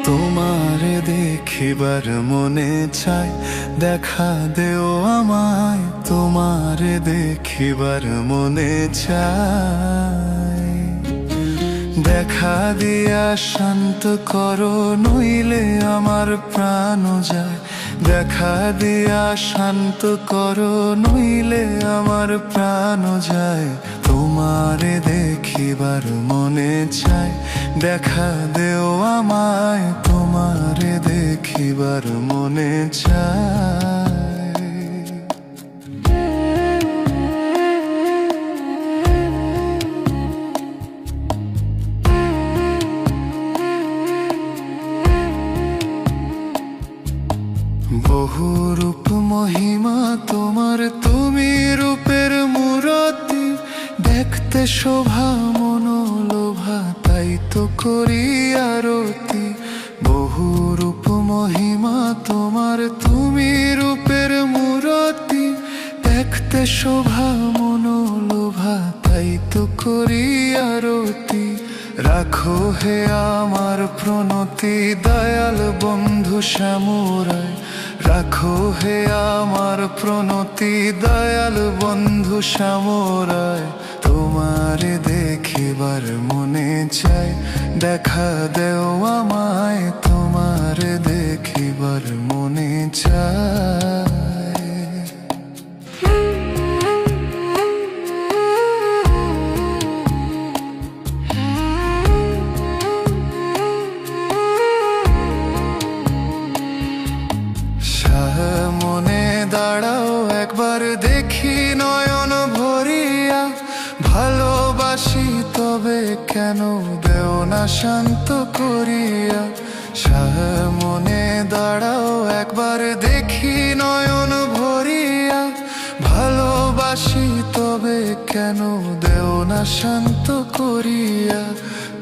তোমারে দেখিবার মনে চায়, দেখা দেও আমায়। তোমারে দেখিবার মনে চায়, দেখা দিয়া শান্ত করো, নইলে আমার প্রাণ যায়। দেখা দিয়া শান্ত করো, নইলে আমার প্রাণ যায়। তোমারে দেখিবার মনে চায়, দেখা দেও আমায়। তোমারে দেখিবার মনে চায়। বহু রূপ মহিমা তোমার, তুমি রূপের মূরতি। দেখতে শোভা মনোলোভা, তাই তো করি আরতি। বহু রূপ মহিমা তোমার, তুমি রূপের মূরতি। দেখতে শোভা মনোলোভা, তাই তো করি আরতি। রাখো হে আমার প্রণতি, দয়াল বন্ধু শ্যামরায়। রাখো হে আমার প্রণতি, দয়াল বন্ধু শ্যামরায়। তোমারে দেখিবার মনে চায়, দেখা দেও আমায়। তোমারে দেখিবার মনে চায়। মনে দাঁড়াও একবার, দেখি নয়ন ভরিয়া। ভালোবাসি তবে কেন দেও না শান্ত করিয়া। মনে দাঁড়াও একবার, দেখি নয়ন ভরিয়া। ভালোবাসি তবে কেন দেও না শান্ত করিয়া।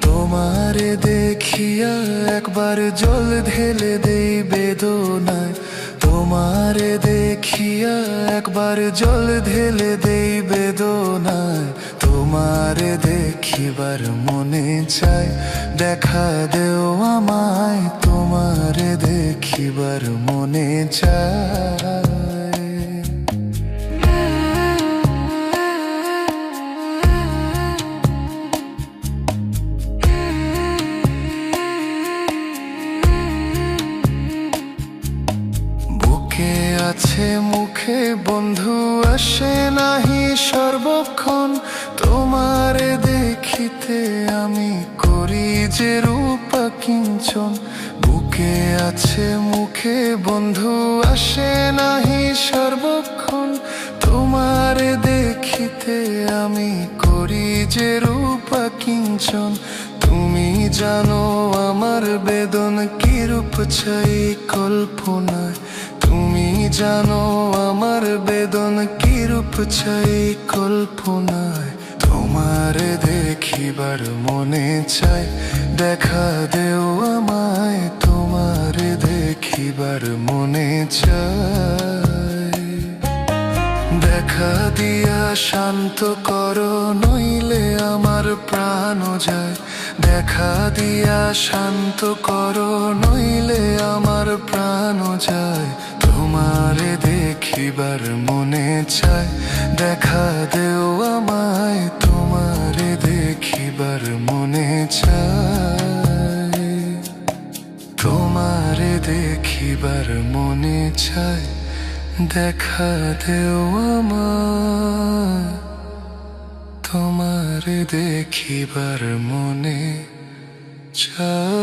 তোমারে দেখিয়া একবার জল ঢেলে দেই বেদনায়। তোমারে দেখিয়া একবার জল ঢেলে দেই বেদনায়। তোমারে দেখিবার মনে চায়, দেখা দেও আমায়। তোমারে দেখিবার মনে চায়। আছে মুখে বন্ধু, আসে নাহি সর্বক্ষণ। তোমারে দেখিতে আমি করি যে রূপা কিঞ্চন। বুকে আছে মুখে বন্ধু, আসে নাহি সর্বক্ষণ। তোমারে দেখিতে আমি করি যে রূপা কিঞ্চন। তুমি জানো আমার বেদন কিরূপ চাই কল্পনায়। তুমি জানো আমার বেদন কিরূপ চাই কল্পনায়। তোমারে দেখিবার মনে চায়, দেখা দেও আমায়। তোমারে দেখিবার মনে চায়। দেখা দিয়া শান্ত করো, নইলে আমার প্রাণ যায়। দেখা দিয়া শান্ত করো, নইলে আমার প্রাণ যায়। তোমারে দেখিবার মনে চায়, দেখা দেও আমায়। তোমারে দেখিবার মনে চায়। তোমারে দেখিবার মনে চায়, দেখা দেও আমায়। তোমারে দেখিবার মনে চায়।